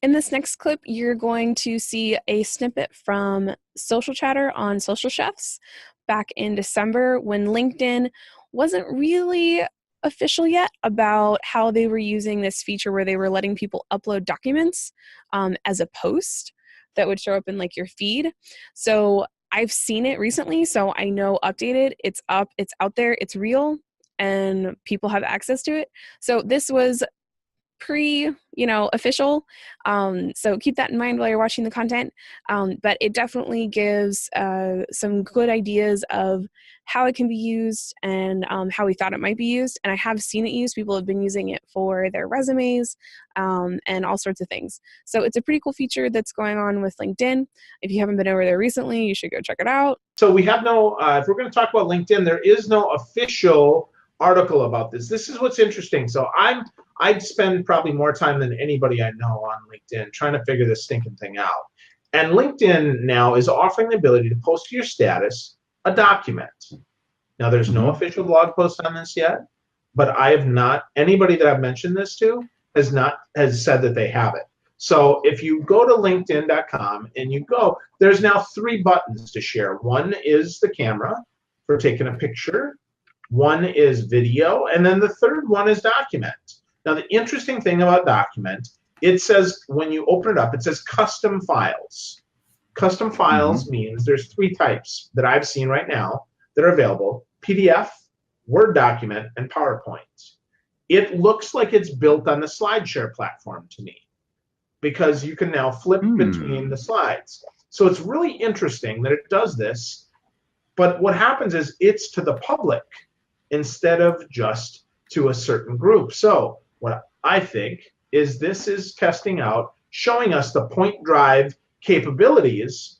In this next clip, you're going to see a snippet from Social Chatter on Social Chefs back in December when LinkedIn wasn't really official yet about how they were using this feature where they were letting people upload documents as a post that would show up in like your feed. So I've seen it recently, so I know updated, it's up, it's out there, it's real, and people have access to it. So this was official. So keep that in mind while you're watching the content. But it definitely gives some good ideas of how it can be used and how we thought it might be used. And I have seen it used. People have been using it for their resumes and all sorts of things. So it's a pretty cool feature that's going on with LinkedIn. If you haven't been over there recently, you should go check it out. So we have no, if we're going to talk about LinkedIn, there is no official article about this. This is what's interesting. So I'd spend probably more time than anybody I know on LinkedIn trying to figure this stinking thing out. And LinkedIn now is offering the ability to post to your status a document. Now, there's no official blog post on this yet, but I have not, anybody that I've mentioned this to has said that they have it. So if you go to linkedin.com and you go, there's now 3 buttons to share. One is the camera for taking a picture. One is video, and then the third one is document. Now, the interesting thing about document, it says when you open it up, it says custom files. Custom files means there's 3 types that I've seen right now that are available: PDF, Word document, and PowerPoint. It looks like it's built on the SlideShare platform to me because you can now flip between the slides. So it's really interesting that it does this, but what happens is it's to the public instead of just to a certain group. So what I think is this is testing out, showing us the point drive capabilities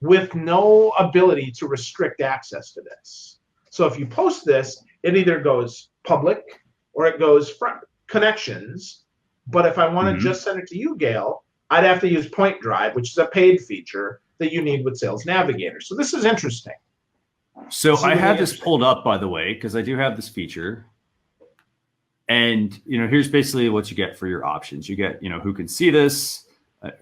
with no ability to restrict access to this. So if you post this, it either goes public or it goes from connections. But if I want to just send it to you, Gail, I'd have to use Point Drive, which is a paid feature that you need with Sales Navigator. So this is interesting. So I have this pulled up, by the way, because I do have this feature. And, here's basically what you get for your options. You get, who can see this.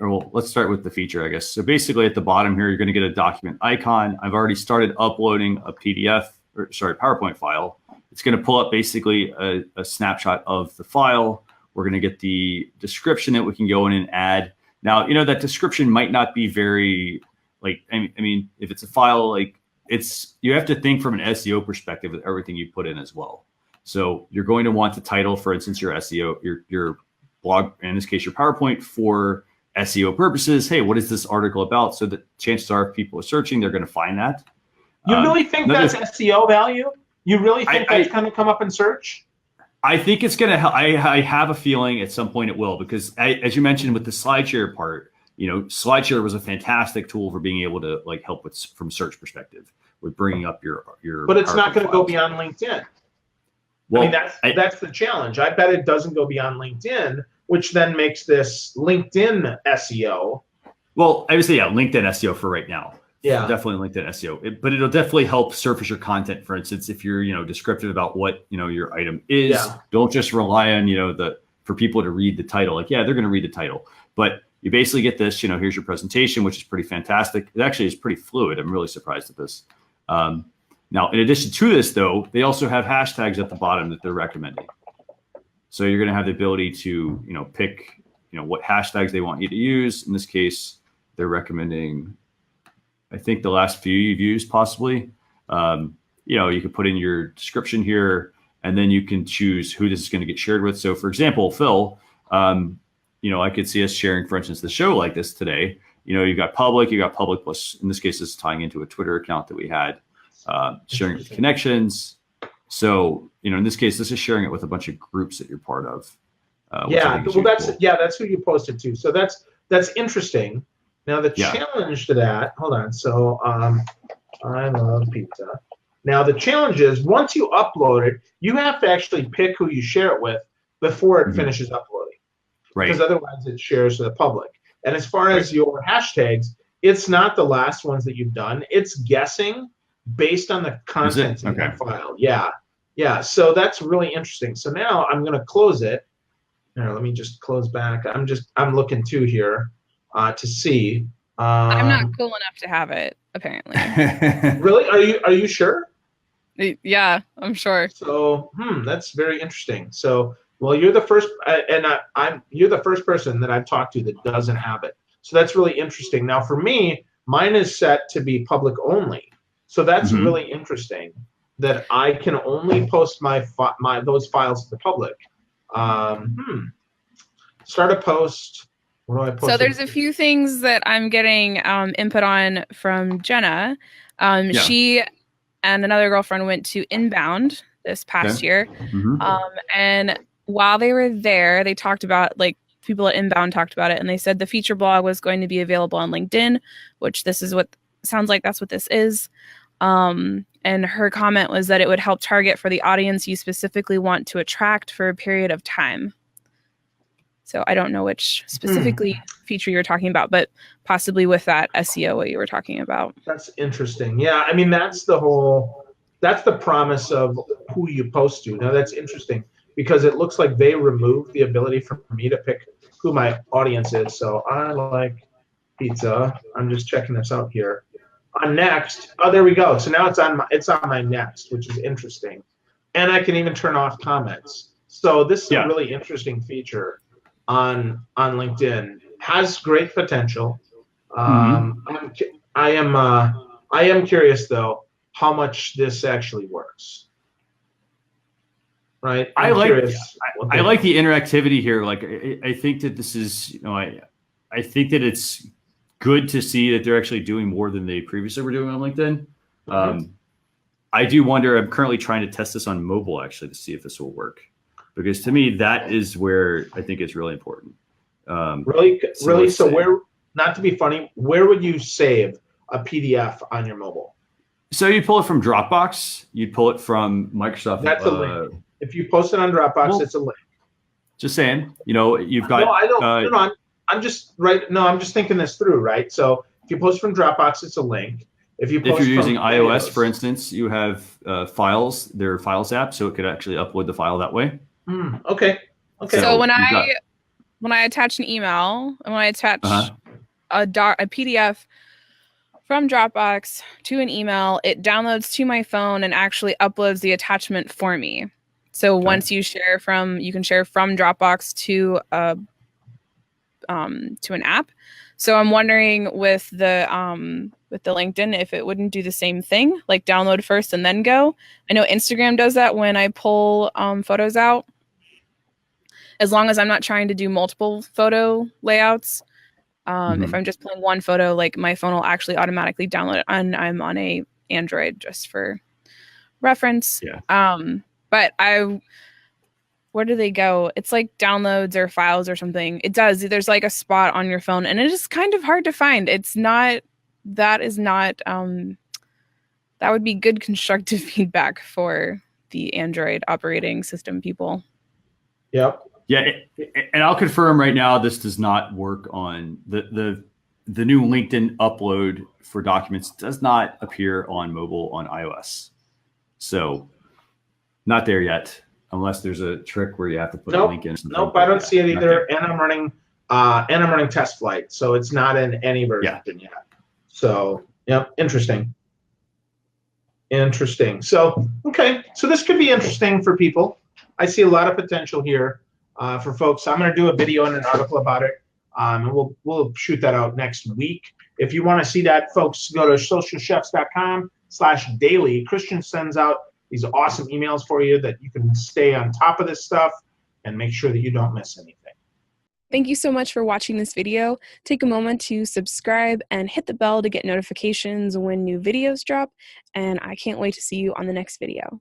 Well, let's start with the feature, I guess. So basically at the bottom here, you're going to get a document icon. I've already started uploading a PowerPoint file. It's going to pull up basically a snapshot of the file. We're going to get the description that we can go in and add. Now, that description might not be very, I mean, if it's a file, you have to think from an SEO perspective with everything you put in as well. So you're going to want the title, for instance, your SEO, your blog, in this case, your PowerPoint for SEO purposes. Hey, what is this article about? So that chances are if people are searching, they're going to find that. You really think that's SEO value? You really think that's going to come up in search? I think it's going to help. I have a feeling at some point it will, because as you mentioned with the SlideShare part, SlideShare was a fantastic tool for being able to help with from search perspective with bringing up your. But it's not going to go beyond LinkedIn. Well, I mean, that's the challenge. I bet it doesn't go beyond LinkedIn, which then makes this LinkedIn SEO. Well, I would say, LinkedIn SEO for right now. Yeah, definitely LinkedIn SEO. But it'll definitely help surface your content. For instance, if you're, descriptive about what, your item is, don't just rely on, for people to read the title. They're going to read the title. But you basically get this, here's your presentation, which is pretty fantastic. It actually is pretty fluid. I'm really surprised at this. Now, in addition to this, though, they also have hashtags at the bottom that they're recommending. So you're going to have the ability to, pick, what hashtags they want you to use. In this case, they're recommending, I think, the last few you've used possibly. You can put in your description here, and then you can choose who this is going to get shared with. So, for example, Phil, I could see us sharing, for instance, the show like this today. You got public plus, in this case, this is tying into a Twitter account that we had. Sharing it with connections. So, in this case, this is sharing it with a bunch of groups that you're part of. Well, that's who you posted to. So that's interesting. Now the challenge to that, hold on. So I love pizza. Now the challenge is once you upload it, you have to actually pick who you share it with before it finishes uploading. Right. Because otherwise it shares to the public. And as far as your hashtags, it's not the last ones that you've done. It's guessing based on the content in that file. Yeah. So that's really interesting. So now I'm going to close it. Here, let me just close back. I'm looking too here to see. I'm not cool enough to have it, apparently. Really? Are you sure? Yeah, I'm sure. So, that's very interesting. So, well, you're the first, you're the first person that I've talked to that doesn't have it. So that's really interesting. Now, for me, mine is set to be public only. So that's really interesting that I can only post those files to the public. Start a post. What do I post? So there's a few things that I'm getting input on from Jenna. She and another girlfriend went to Inbound this past year. And while they were there, they talked about, like, people at Inbound talked about it, and they said the feature blog was going to be available on LinkedIn, which this is what sounds like that's what this is. And her comment was that it would help target for the audience you specifically want to attract for a period of time. So I don't know which specifically feature you're talking about, but possibly with that SEO what you were talking about. That's interesting. Yeah, I mean, that's the promise of who you post to. Now, that's interesting because it looks like they removed the ability for me to pick who my audience is. So I like pizza. I'm just checking this out here. On next, oh, there we go. So now it's on my next, which is interesting. And I can even turn off comments. So this is a really interesting feature on LinkedIn. Has great potential. I am curious though how much this actually works. Right. I like the interactivity here. Like I think that this is, I think that it's good to see that they're actually doing more than they previously were doing on LinkedIn. I do wonder, I'm currently trying to test this on mobile actually to see if this will work. Because to me, that is where I think it's really important. Really? So where, not to be funny, where would you save a PDF on your mobile? So you pull it from Dropbox. You'd pull it from Microsoft. That's a link. If you post it on Dropbox, it's a link. Just saying, you've got. No, I don't. I'm just thinking this through, right? So if you post from Dropbox, it's a link. If you're using iOS, for instance, you have files. There are Files app, so it could actually upload the file that way. Okay. So when I attach an email and when I attach a PDF from Dropbox to an email, it downloads to my phone and actually uploads the attachment for me. So once you share you can share from Dropbox to an app. So I'm wondering with the LinkedIn if it wouldn't do the same thing, like download first and then go. I know Instagram does that when I pull photos out. As long as I'm not trying to do multiple photo layouts. If I'm just pulling one photo, like my phone will actually automatically download it, and I'm on a Android just for reference. But where do they go? It's like downloads or files or something. It does. There's like a spot on your phone, and it is kind of hard to find. That would be good constructive feedback for the Android operating system people. Yep. Yeah, and I'll confirm right now this does not work on the new LinkedIn upload for documents does not appear on mobile on iOS. So not there yet, unless there's a trick where you have to put a link in. Nope, I don't see it either. And I'm running test flight, so it's not in any version yet. So interesting. So so this could be interesting for people. I see a lot of potential here. For folks, I'm going to do a video and an article about it, and we'll shoot that out next week. If you want to see that, folks, go to socialchefs.com/daily. Christian sends out these awesome emails for you that you can stay on top of this stuff and make sure that you don't miss anything. Thank you so much for watching this video. Take a moment to subscribe and hit the bell to get notifications when new videos drop, and I can't wait to see you on the next video.